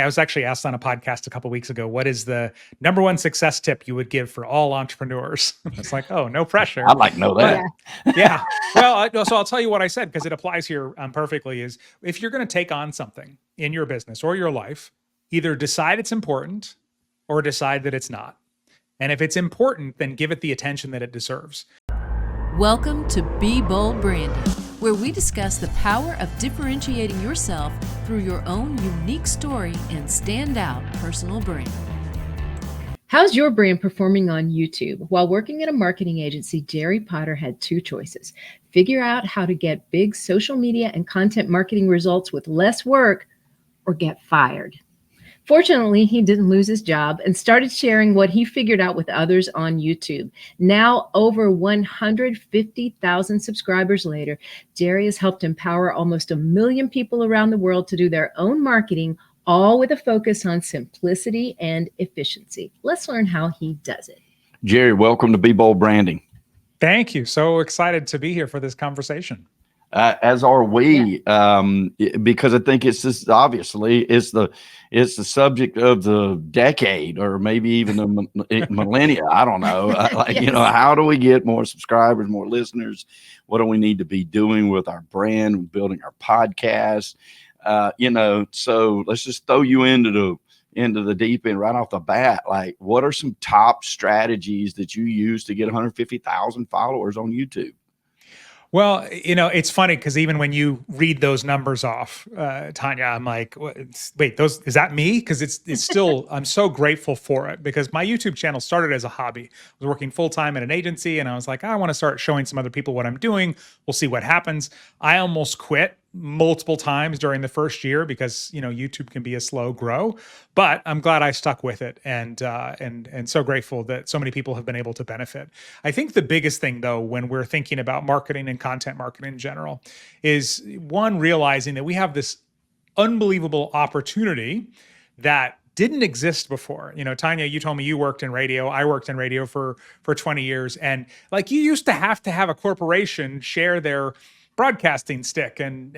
I was actually asked on a podcast a couple of weeks ago, what is the number one success tip you would give for all entrepreneurs? It's like, oh, no pressure. I'd like to know that. Yeah. Well, so I'll tell you what I said, because it applies here perfectly, is if you're going to take on something in your business or your life, either decide it's important or decide that it's not. And if it's important, then give it the attention that it deserves. Welcome to Be Bold Branding, where we discuss the power of differentiating yourself through your own unique story and standout personal brand. How's your brand performing on YouTube? While working at a marketing agency, Jerry Potter had two choices. Figure out how to get big social media and content marketing results with less work, or get fired. Fortunately, he didn't lose his job and started sharing what he figured out with others on YouTube. Now, over 150,000 subscribers later, Jerry has helped empower almost 1 million people around the world to do their own marketing, all with a focus on simplicity and efficiency. Let's learn how he does it. Jerry, welcome to Be Bold Branding. Thank you. So excited to be here for this conversation. As are we, because I think it's just obviously it's the subject of the decade, or maybe even the millennia. I don't know. Yes. How do we get more subscribers, more listeners? What do we need to be doing with our brand, building our podcast? So let's just throw you into the deep end right off the bat. Like, what are some top strategies that you use to get 150,000 followers on YouTube? Well, it's funny because even when you read those numbers off, Tanya, I'm like, wait, is that me? Because it's still, I'm so grateful for it, because my YouTube channel started as a hobby. I was working full-time at an agency, and I was like, I want to start showing some other people what I'm doing. We'll see what happens. I almost quit multiple times during the first year because, YouTube can be a slow grow, but I'm glad I stuck with it, and so grateful that so many people have been able to benefit. I think the biggest thing, though, when we're thinking about marketing and content marketing in general, is one, realizing that we have this unbelievable opportunity that didn't exist before. Tanya, you told me you worked in radio. I worked in radio for 20 years. And like, you used to have a corporation share their broadcasting stick and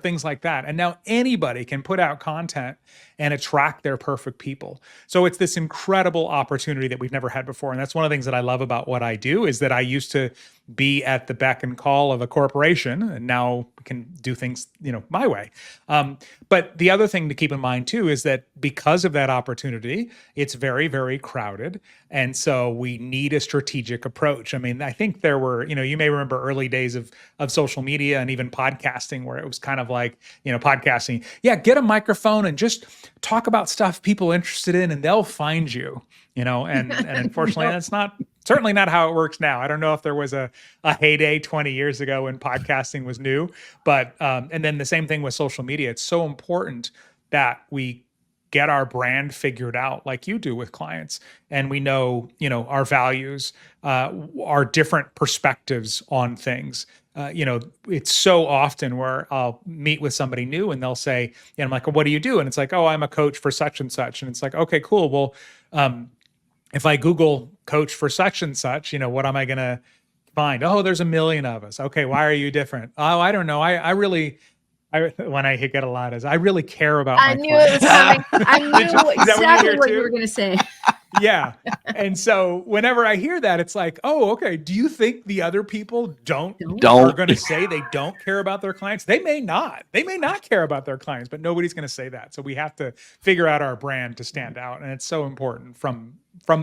things like that. And now anybody can put out content and attract their perfect people. So it's this incredible opportunity that we've never had before. And that's one of the things that I love about what I do, is that I used to be at the beck and call of a corporation, and now we can do things, my way. But the other thing to keep in mind too, is that because of that opportunity, it's very, very crowded. And so we need a strategic approach. I mean, I think there were, you may remember early days of social media and even podcasting, where it was kind of like, podcasting, get a microphone and just talk about stuff people are interested in, and they'll find you, and unfortunately that's certainly not how it works now. I don't know if there was a heyday 20 years ago when podcasting was new, but, and then the same thing with social media. It's so important that we get our brand figured out like you do with clients. And we know, our values, our different perspectives on things. It's so often where I'll meet with somebody new and they'll say, I'm like, well, what do you do? And it's like, oh, I'm a coach for such and such. And it's like, okay, cool. Well, if I Google coach for such and such, what am I going to find? Oh, there's 1 million of us. Okay. Why are you different? Oh, I don't know. When I get a lot is I really care about my knew it was coming. I knew exactly what you were going to say. Yeah. And so whenever I hear that, it's like, oh, okay. Do you think the other people are going to say they don't care about their clients? They may not care about their clients, but nobody's going to say that. So we have to figure out our brand to stand out. And it's so important from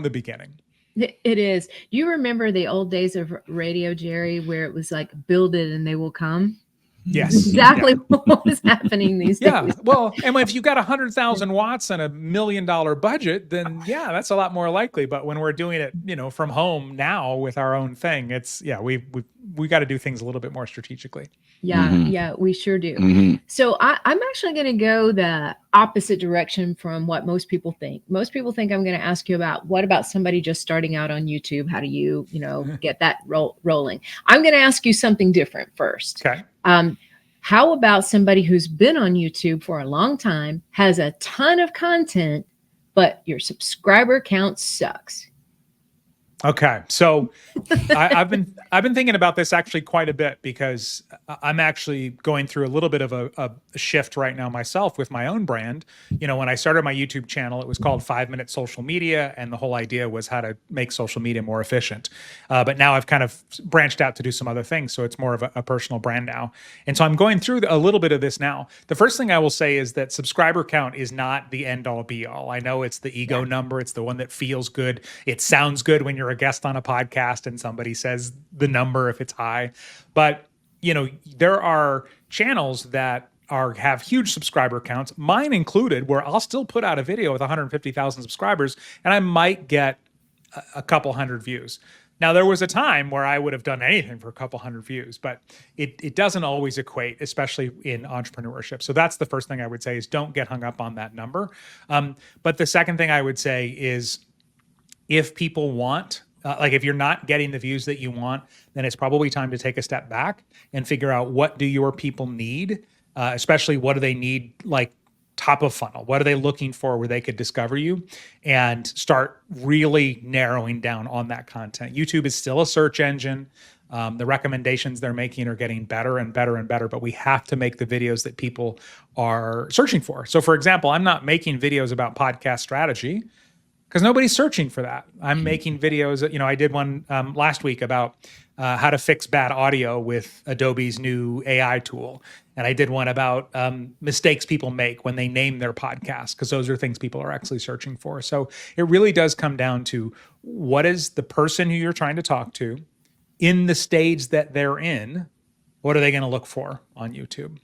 the beginning. It is. You remember the old days of radio, Jerry, where it was like, build it and they will come? Yes. Exactly what is happening these days. Yeah. Well, and if you got 100,000 watts and $1 million budget, then that's a lot more likely. But when we're doing it, from home now with our own thing, it's, we got to do things a little bit more strategically. Yeah. Mm-hmm. Yeah, we sure do. Mm-hmm. So I'm actually going to go the opposite direction from what most people think. Most people think I'm going to ask you about, what about somebody just starting out on YouTube? How do you, get that rolling? I'm going to ask you something different first. Okay. How about somebody who's been on YouTube for a long time, has a ton of content, but your subscriber count sucks? Okay, so I've been thinking about this actually quite a bit because I'm actually going through a little bit of a shift right now myself with my own brand. You know, when I started my YouTube channel, it was called 5 Minute Social Media, and the whole idea was how to make social media more efficient. But now I've kind of branched out to do some other things, so it's more of a personal brand now. And so I'm going through a little bit of this now. The first thing I will say is that subscriber count is not the end all be all. I know it's the ego number. It's the one that feels good. It sounds good when you're a guest on a podcast and somebody says the number if it's high. But, you know, there are channels that have huge subscriber counts, mine included, where I'll still put out a video with 150,000 subscribers and I might get a couple hundred views. Now, there was a time where I would have done anything for a couple hundred views, but it doesn't always equate, especially in entrepreneurship. So that's the first thing I would say is don't get hung up on that number. But the second thing I would say is if people want, like if you're not getting the views that you want, then it's probably time to take a step back and figure out what do your people need, especially what do they need, like top of funnel, what are they looking for where they could discover you, and start really narrowing down on that content. YouTube is still a search engine. The recommendations they're making are getting better and better and better, but we have to make the videos that people are searching for. So for example, I'm not making videos about podcast strategy because nobody's searching for that. I'm making videos, you know, I did one last week about how to fix bad audio with Adobe's new AI tool. And I did one about mistakes people make when they name their podcast, because those are things people are actually searching for. So it really does come down to what is the person who you're trying to talk to in the stage that they're in, what are they going to look for on YouTube?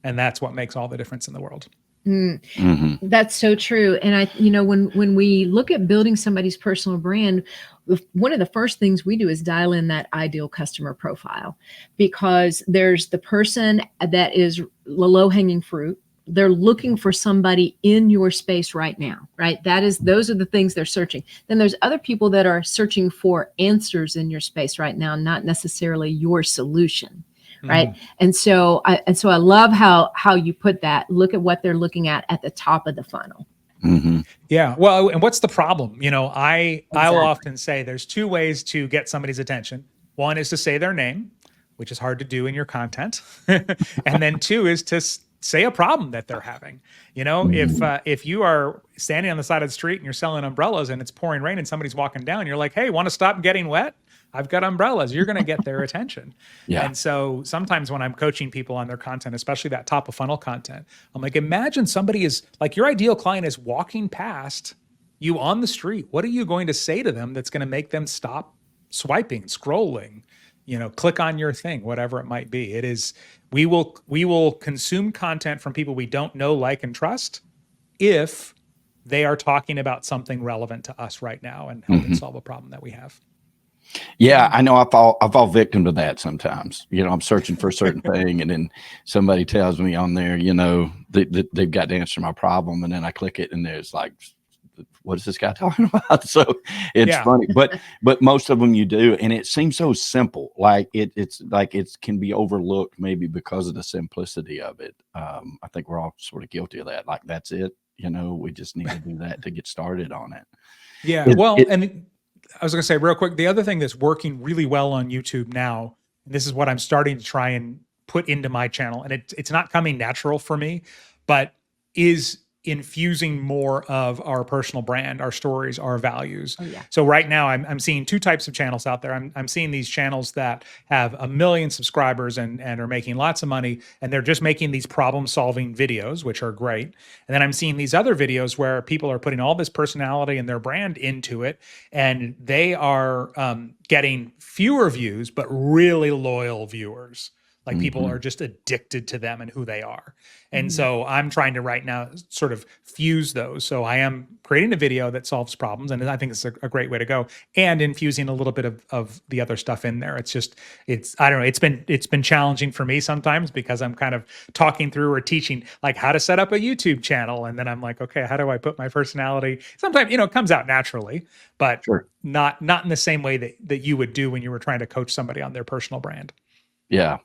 And that's what makes all the difference in the world. That's so true. And you know, when we look at building somebody's personal brand, one of the first things we do is dial in that ideal customer profile, because there's the person that is the low-hanging fruit. They're looking for somebody in your space right now, right? Those are the things they're searching. Then there's other people that are searching for answers in your space right now, not necessarily your solution. Right. And so I love how you put that. Look at what they're looking at the top of the funnel. Yeah. Well, and what's the problem? You know, I will often say there's two ways to get somebody's attention. One is to say their name, which is hard to do in your content. And then two is to say a problem that they're having. You know, if you are standing on the side of the street and you're selling umbrellas and it's pouring rain and somebody's walking down, you're like, hey, want to stop getting wet? I've got umbrellas. You're going to get their attention. Yeah. And so sometimes when I'm coaching people on their content, especially that top of funnel content, I'm like, imagine somebody is like, your ideal client is walking past you on the street. What are you going to say to them that's going to make them stop swiping, scrolling, you know, click on your thing, whatever it might be? It is, we will consume content from people we don't know, like, and trust if they are talking about something relevant to us right now and helping solve a problem that we have. Yeah, I know I fall victim to that sometimes. You know, I'm searching for a certain thing, and then somebody tells me on there, you know, they've got to answer my problem, and then I click it, and there's like, what is this guy talking about? So it's funny, but most of them you do, and it seems so simple. Like it's like it can be overlooked maybe because of the simplicity of it. I think we're all sort of guilty of that. Like that's it. You know, we just need to do that to get started on it. Yeah. And I was going to say real quick, the other thing that's working really well on YouTube now, and this is what I'm starting to try and put into my channel, and it's not coming natural for me, but is infusing more of our personal brand, our stories, our values. Oh, yeah. So right now I'm seeing two types of channels out there. I'm seeing these channels that have 1 million subscribers and are making lots of money, and they're just making these problem solving videos, which are great. And then I'm seeing these other videos where people are putting all this personality and their brand into it, and they are getting fewer views, but really loyal viewers. Like people are just addicted to them and who they are. And so I'm trying to right now sort of fuse those. So I am creating a video that solves problems, and I think it's a great way to go, and infusing a little bit of the other stuff in there. I don't know, it's been challenging for me sometimes because I'm kind of talking through or teaching like how to set up a YouTube channel. And then I'm like, okay, how do I put my personality? Sometimes, you know, it comes out naturally, but not in the same way that you would do when you were trying to coach somebody on their personal brand. Yeah.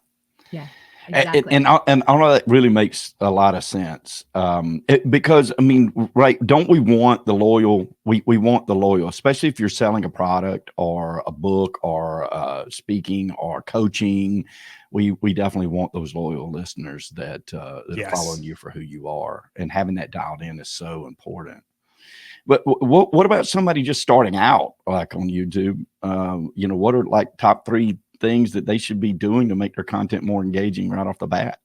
Yeah. Exactly. And all of that really makes a lot of sense. Because I mean, right? Don't we want the loyal? We want the loyal, especially if you're selling a product or a book or speaking or coaching. We definitely want those loyal listeners that are Yes. following you for who you are, and having that dialed in is so important. But what about somebody just starting out, like on YouTube? What are like top 3 things that they should be doing to make their content more engaging right off the bat?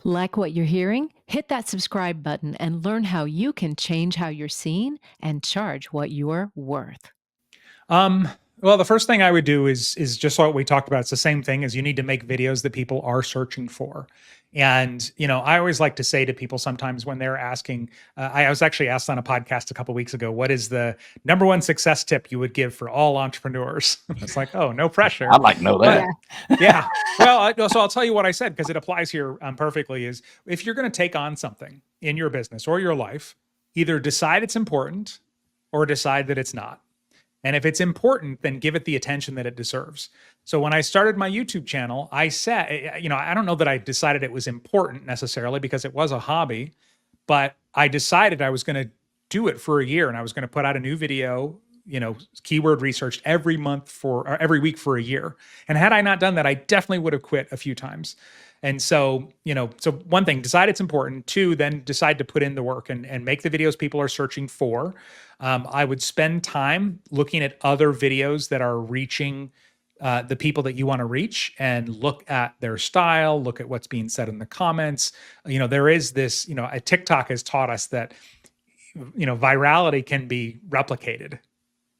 Like what you're hearing? Hit that subscribe button and learn how you can change how you're seen and charge what you're worth. Well, the first thing I would do is just what we talked about. It's the same thing as you need to make videos that people are searching for. And, I always like to say to people sometimes when they're asking, I was actually asked on a podcast a couple weeks ago, what is the number one success tip you would give for all entrepreneurs? It's like, oh, no pressure. I'd like to know that. Yeah. Well, so I'll tell you what I said, because it applies here perfectly, is if you're going to take on something in your business or your life, either decide it's important or decide that it's not. And if it's important, then give it the attention that it deserves. So when I started my YouTube channel, I said, I don't know that I decided it was important necessarily, because it was a hobby, but I decided I was going to do it for a year, and I was going to put out a new video, keyword researched every week for a year. And had I not done that, I definitely would have quit a few times. And so, so one thing, decide it's important. 2, then decide to put in the work and make the videos people are searching for. I would spend time looking at other videos that are reaching the people that you want to reach, and look at their style, look at what's being said in the comments. There is this, TikTok has taught us that, virality can be replicated.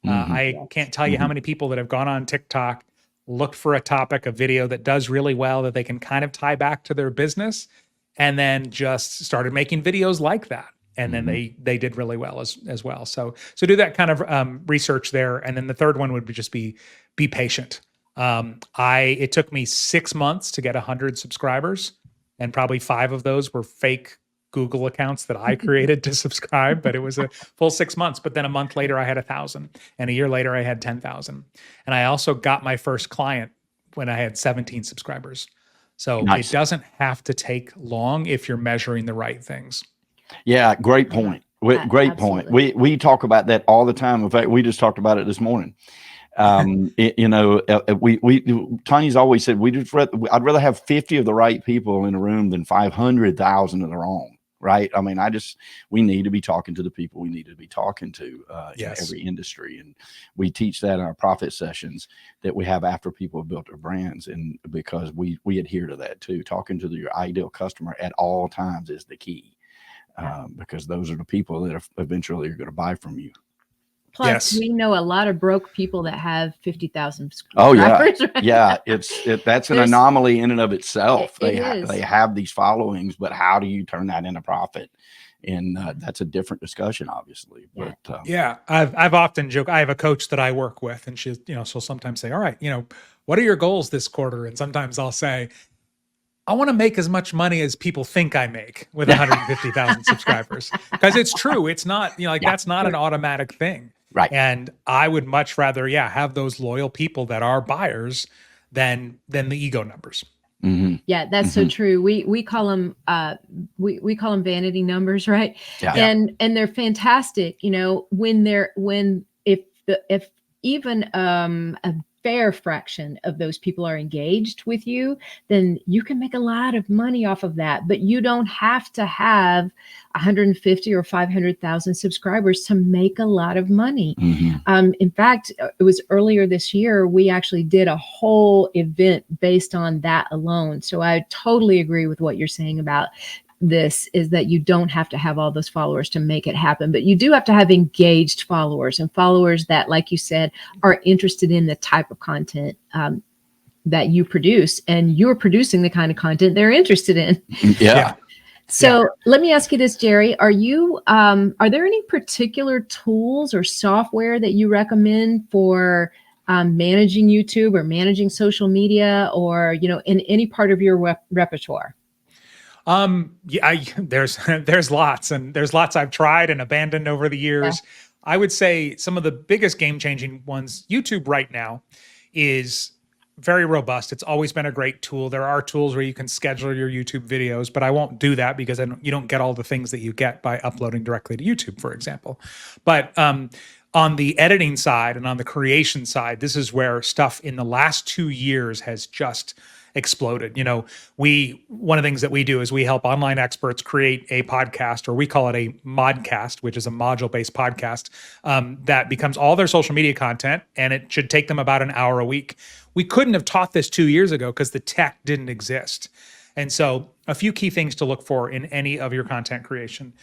I can't tell you how many people that have gone on TikTok, looked for a topic, a video that does really well, that they can kind of tie back to their business, and then just started making videos like that. And then they did really well as well. So do that kind of research there. And then the third one would just be patient. It took me 6 months to get 100 subscribers, and probably 5 of those were fake Google accounts that I created to subscribe, but it was a full 6 months. But then a month later, I had 1,000, and a year later, I had 10,000. And I also got my first client when I had 17 subscribers. So It doesn't have to take long if you're measuring the right things. Yeah, great point. Great point. We talk about that all the time. In fact, we just talked about it this morning. Tanya's always said I'd rather have 50 of the right people in a room than 500,000 of the wrong. Right. I mean, we need to be talking to the people we need to be talking to in every industry. And we teach that in our profit sessions that we have after people have built their brands. And because we adhere to that too, talking to your ideal customer at all times is the key. Because those are the people that eventually are going to buy from you. Plus, we know a lot of broke people that have 50,000 subscribers. Oh yeah, right? yeah. That's an anomaly in and of itself. They is. have these followings, but how do you turn that into profit? And that's a different discussion, obviously. But I've often joked. I have a coach that I work with, and she'll sometimes say, "All right, what are your goals this quarter?" And sometimes I'll say, I want to make as much money as people think I make with 150,000 subscribers, because it's true. It's not, that's not an automatic thing. Right. And I would much rather, have those loyal people that are buyers than the ego numbers. Mm-hmm. Yeah, that's so true. We call them we call them vanity numbers, right? Yeah. And they're fantastic. If even a fair fraction of those people are engaged with you, then you can make a lot of money off of that. But you don't have to have 150 or 500,000 subscribers to make a lot of money. Mm-hmm. In fact, it was earlier this year, we actually did a whole event based on that alone. So I totally agree with what you're saying about this, is that you don't have to have all those followers to make it happen, but you do have to have engaged followers, and followers that, like you said, are interested in the type of content that you produce, and you're producing the kind of content they're interested in. Yeah. So let me ask you this, Jerry, are there any particular tools or software that you recommend for managing YouTube or managing social media, or, in any part of your repertoire? There's lots, and there's lots I've tried and abandoned over the years. Yeah. I would say some of the biggest game-changing ones, YouTube right now, is very robust. It's always been a great tool. There are tools where you can schedule your YouTube videos, but I won't do that because then you don't get all the things that you get by uploading directly to YouTube, for example. But on the editing side and on the creation side, this is where stuff in the last 2 years has just exploded. One of the things that we do is we help online experts create a podcast, or we call it a modcast, which is a module-based podcast that becomes all their social media content, and it should take them about an hour a week. We couldn't have taught this 2 years ago because the tech didn't exist. And so a few key things to look for in any of your content creation.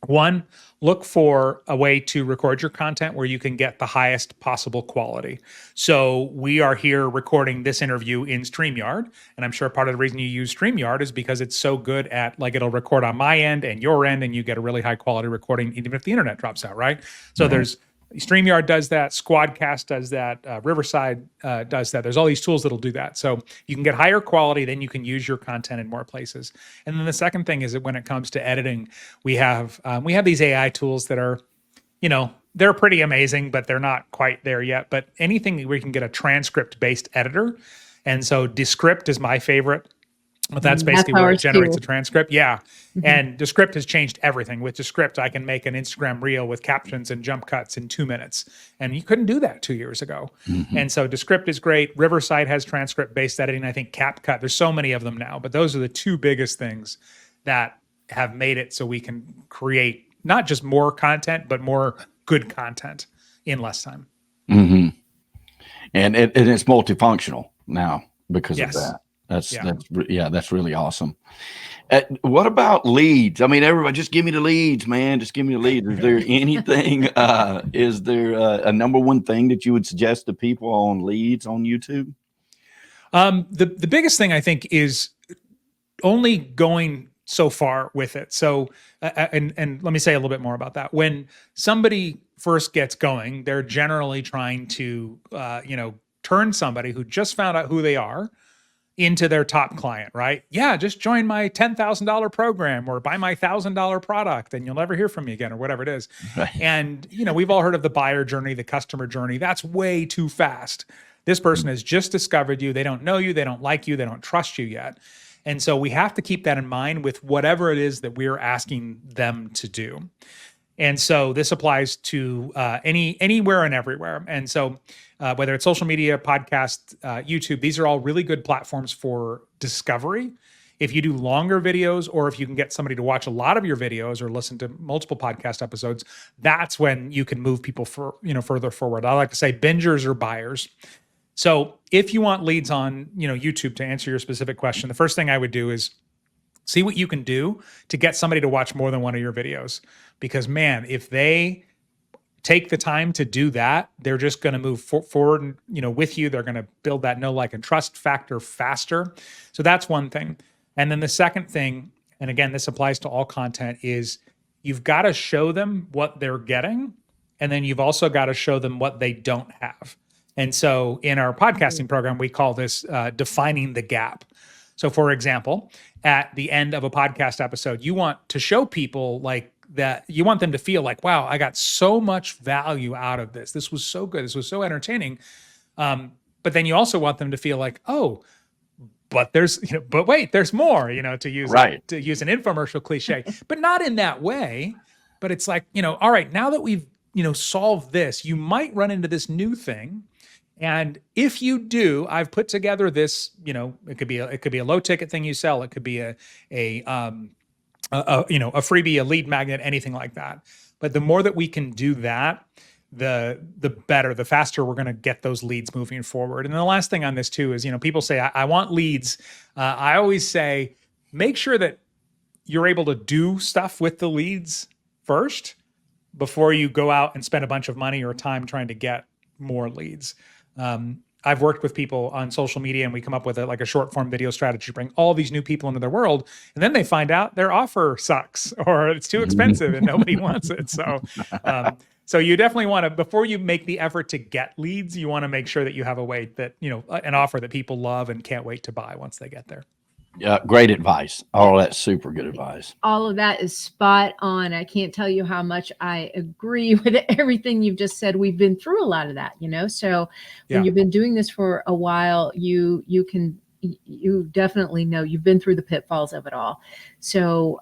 One, look for a way to record your content where you can get the highest possible quality. So we are here recording this interview in StreamYard, and I'm sure part of the reason you use StreamYard is because it's so good at, like, it'll record on my end and your end, and you get a really high quality recording even if the internet drops out, right? So there's StreamYard does that, Squadcast does that, Riverside does that. There's all these tools that'll do that. So you can get higher quality, then you can use your content in more places. And then the second thing is that when it comes to editing, we have these AI tools that are, they're pretty amazing, but they're not quite there yet. But anything where you can get a transcript-based editor. And so Descript is my favorite. But that's basically where it generates a transcript. Yeah. And Descript has changed everything. With Descript, I can make an Instagram reel with captions and jump cuts in 2 minutes. And you couldn't do that 2 years ago. And so Descript is great. Riverside has transcript-based editing. I think CapCut, there's so many of them now. But those are the two biggest things that have made it so we can create not just more content, but more good content in less time. And it's multifunctional now because of that. That's really awesome. What about leads? I mean, everybody, just give me the leads, man. Just give me the leads. Is there anything? Is there a number one thing that you would suggest to people on leads on YouTube? The biggest thing I think is only going so far with it. So, and let me say a little bit more about that. When somebody first gets going, they're generally trying to, turn somebody who just found out who they are into their top client, right? Yeah, just join my $10,000 program or buy my $1,000 product and you'll never hear from me again, or whatever it is. Right. And, we've all heard of the buyer journey, the customer journey. That's way too fast. This person has just discovered you. They don't know you. They don't like you. They don't trust you yet. And so we have to keep that in mind with whatever it is that we're asking them to do. And so this applies to anywhere and everywhere. And so whether it's social media, podcast, YouTube, these are all really good platforms for discovery. If you do longer videos, or if you can get somebody to watch a lot of your videos or listen to multiple podcast episodes, that's when you can move people further forward. I like to say bingers or buyers. So if you want leads on YouTube, to answer your specific question, the first thing I would do is see what you can do to get somebody to watch more than one of your videos. Because man, if they take the time to do that, they're just going to move forward, with you. They're going to build that know, like, and trust factor faster. So that's one thing. And then the second thing, and again, this applies to all content, is you've got to show them what they're getting. And then you've also got to show them what they don't have. And so in our podcasting program, we call this defining the gap. So for example, at the end of a podcast episode, you want to show people that you want them to feel like, wow, I got so much value out of this. This was so good. This was so entertaining. But then you also want them to feel like, oh, but wait, there's more, to use an infomercial cliche, but not in that way. But it's like, all right, now that we've, solved this, you might run into this new thing. And if you do, I've put together this, it could be a low ticket thing you sell. It could be a freebie, a lead magnet, anything like that. But the more that we can do that, the better, the faster we're going to get those leads moving forward. And the last thing on this too is, people say, I want leads. I always say, make sure that you're able to do stuff with the leads first before you go out and spend a bunch of money or time trying to get more leads. I've worked with people on social media and we come up with a short form video strategy to bring all these new people into their world. And then they find out their offer sucks or it's too expensive and nobody wants it. So you definitely want to, before you make the effort to get leads, you want to make sure that you have a way that, an offer that people love and can't wait to buy once they get there. Yeah, great advice. All that's super good advice. All of that is spot on. I can't tell you how much I agree with everything you've just said. We've been through a lot of that, so when Yeah. you've been doing this for a while, you definitely know you've been through the pitfalls of it all. So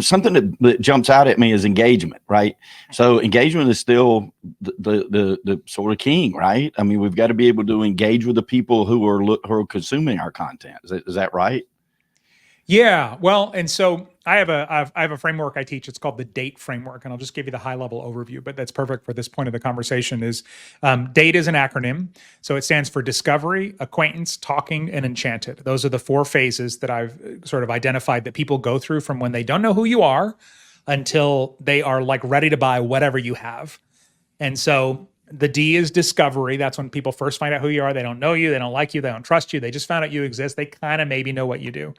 Something that jumps out at me is engagement, right? So engagement is still the sort of king, right? I mean, we've got to be able to engage with the people who are consuming our content. Is that right? Yeah, well, and so I have a framework I teach. It's called the DATE framework, and I'll just give you the high level overview. But that's perfect for this point of the conversation. Is DATE is an acronym, so it stands for discovery, acquaintance, talking, and enchanted. Those are the 4 phases that I've sort of identified that people go through from when they don't know who you are until they are like ready to buy whatever you have. And so the D is discovery. That's when people first find out who you are. They don't know you, they don't like you, they don't trust you. They just found out you exist. They kind of maybe know what you do.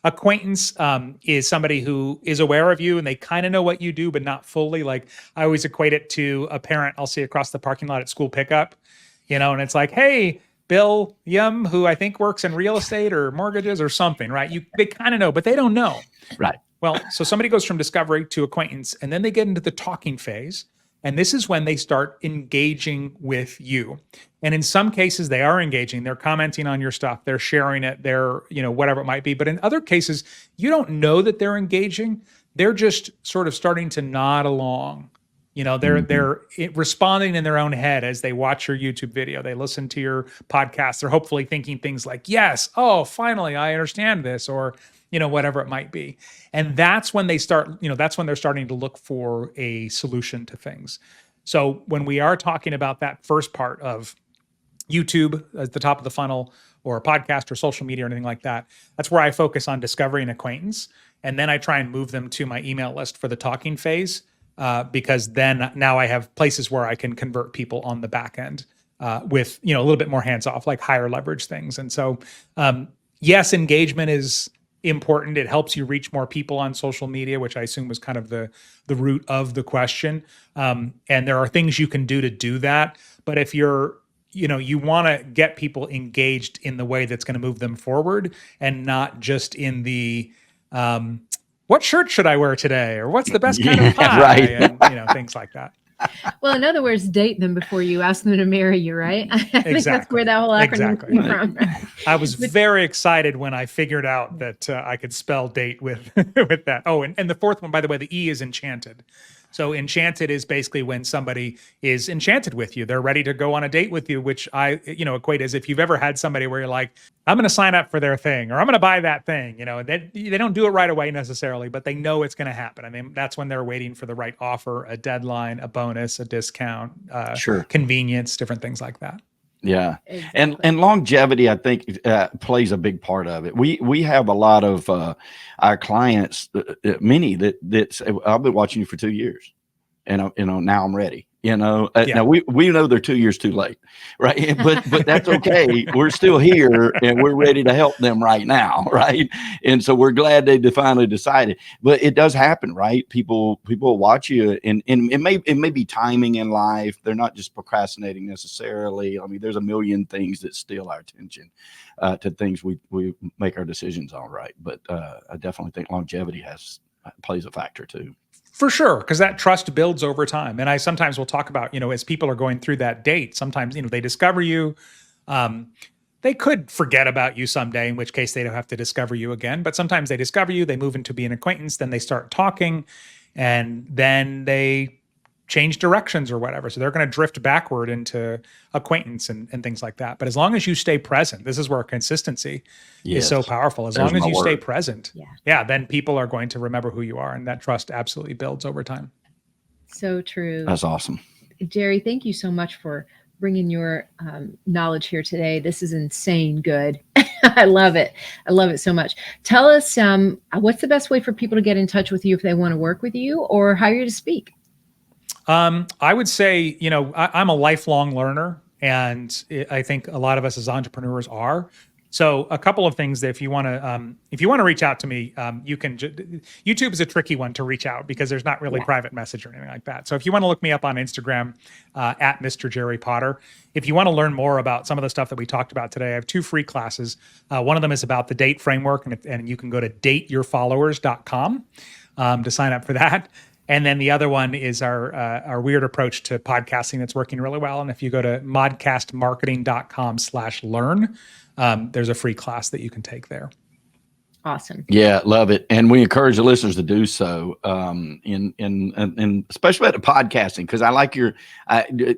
Acquaintance is somebody who is aware of you and they kind of know what you do, but not fully. Like I always equate it to a parent I'll see across the parking lot at school pickup, and it's like, hey, Bill Yum, who I think works in real estate or mortgages or something, right? They kind of know, but they don't know. Right. Well, so somebody goes from discovery to acquaintance, and then they get into the talking phase. And this is when they start engaging with you. And in some cases, they are engaging. They're commenting on your stuff. They're sharing it. They're, whatever it might be. But in other cases, you don't know that they're engaging. They're just sort of starting to nod along. They're responding in their own head as they watch your YouTube video. They listen to your podcast. They're hopefully thinking things like, yes, oh, finally, I understand this, or whatever it might be. And that's when they start, that's when they're starting to look for a solution to things. So when we are talking about that first part of YouTube at the top of the funnel, or a podcast or social media or anything like that, that's where I focus on discovery and acquaintance. And then I try and move them to my email list for the talking phase, because then now I have places where I can convert people on the back end with, a little bit more hands off, like higher leverage things. And so, yes, engagement is important. It helps you reach more people on social media, which I assume was kind of the root of the question. And there are things you can do that. But if you're, you want to get people engaged in the way that's going to move them forward, and not just in the, what shirt should I wear today? Or what's the best kind of pie? Right. And, things like that. Well, in other words, date them before you ask them to marry you, right? I think that's where that whole acronym came from. I was very excited when I figured out that I could spell date with with that. Oh, and the fourth one, by the way, the E is enchanted. So enchanted is basically when somebody is enchanted with you. They're ready to go on a date with you, which I, equate as if you've ever had somebody where you're like, I'm going to sign up for their thing, or I'm going to buy that thing. They don't do it right away necessarily, but they know it's going to happen. I mean, that's when they're waiting for the right offer, a deadline, a bonus, a discount, Sure, convenience, different things like that. Yeah. Exactly. And longevity, I think, plays a big part of it. We have a lot of our clients, many that say, I've been watching you for 2 years, and now I'm ready. Now we know they're 2 years too late, right? But that's okay. We're still here and we're ready to help them right now, right? And so we're glad they finally decided. But it does happen, right? People watch you, and it may be timing in life. They're not just procrastinating necessarily. I mean, there's a million things that steal our attention to things we make our decisions on, right? But I definitely think longevity plays a factor too. For sure, because that trust builds over time. And I sometimes will talk about, as people are going through that date, sometimes, they discover you. They could forget about you someday, in which case they don't have to discover you again. But sometimes they discover you, they move into being an acquaintance, then they start talking, and then they change directions or whatever. So they're going to drift backward into acquaintance and things like that. But as long as you stay present, this is where consistency is so powerful. As long as you stay present, then people are going to remember who you are. And that trust absolutely builds over time. So true. That's awesome. Jerry, thank you so much for bringing your knowledge here today. This is insane good. I love it. I love it so much. Tell us, what's the best way for people to get in touch with you if they want to work with you or hire you to speak? I would say, I'm a lifelong learner, and I think a lot of us as entrepreneurs are. So a couple of things that if you want to reach out to me, you can. YouTube is a tricky one to reach out because there's not really private message or anything like that. So if you want to look me up on Instagram at Mr. Jerry Potter, if you want to learn more about some of the stuff that we talked about today, I have 2 free classes. One of them is about the date framework, and you can go to dateyourfollowers.com to sign up for that. And then the other one is our weird approach to podcasting that's working really well. And if you go to modcastmarketing.com/learn, there's a free class that you can take there. Awesome. Yeah, love it. And we encourage the listeners to do so, in especially at the podcasting, because I like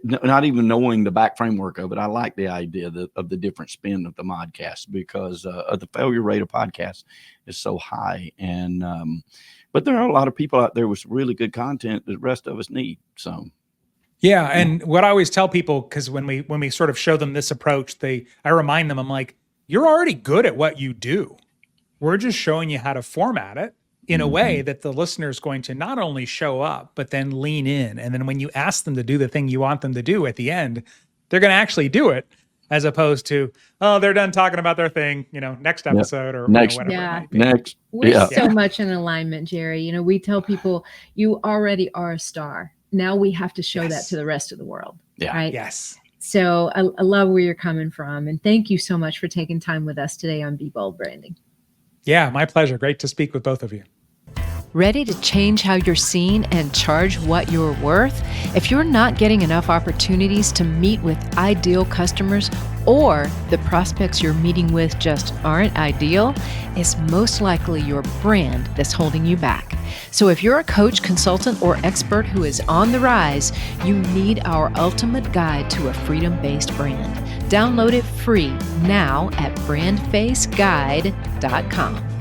not even knowing the back framework of it. I like the idea of the different spin of the modcast because of the failure rate of podcasts is so high. And but there are a lot of people out there with really good content that the rest of us need. So. Yeah, and what I always tell people, because when we sort of show them this approach, I remind them, I'm like, you're already good at what you do. We're just showing you how to format it in a way that the listener is going to not only show up, but then lean in. And then when you ask them to do the thing you want them to do at the end, they're going to actually do it, as opposed to, oh, they're done talking about their thing, next episode or next, whatever. Yeah. It might be. Next. We're so much in alignment, Jerry. We tell people you already are a star. Now we have to show that to the rest of the world. Yeah. Right? Yes. So I love where you're coming from. And thank you so much for taking time with us today on Be Bold Branding. Yeah, my pleasure. Great to speak with both of you. Ready to change how you're seen and charge what you're worth? If you're not getting enough opportunities to meet with ideal customers, or the prospects you're meeting with just aren't ideal, it's most likely your brand that's holding you back. So if you're a coach, consultant, or expert who is on the rise, you need our ultimate guide to a freedom-based brand. Download it free now at BrandFaceGuide.com.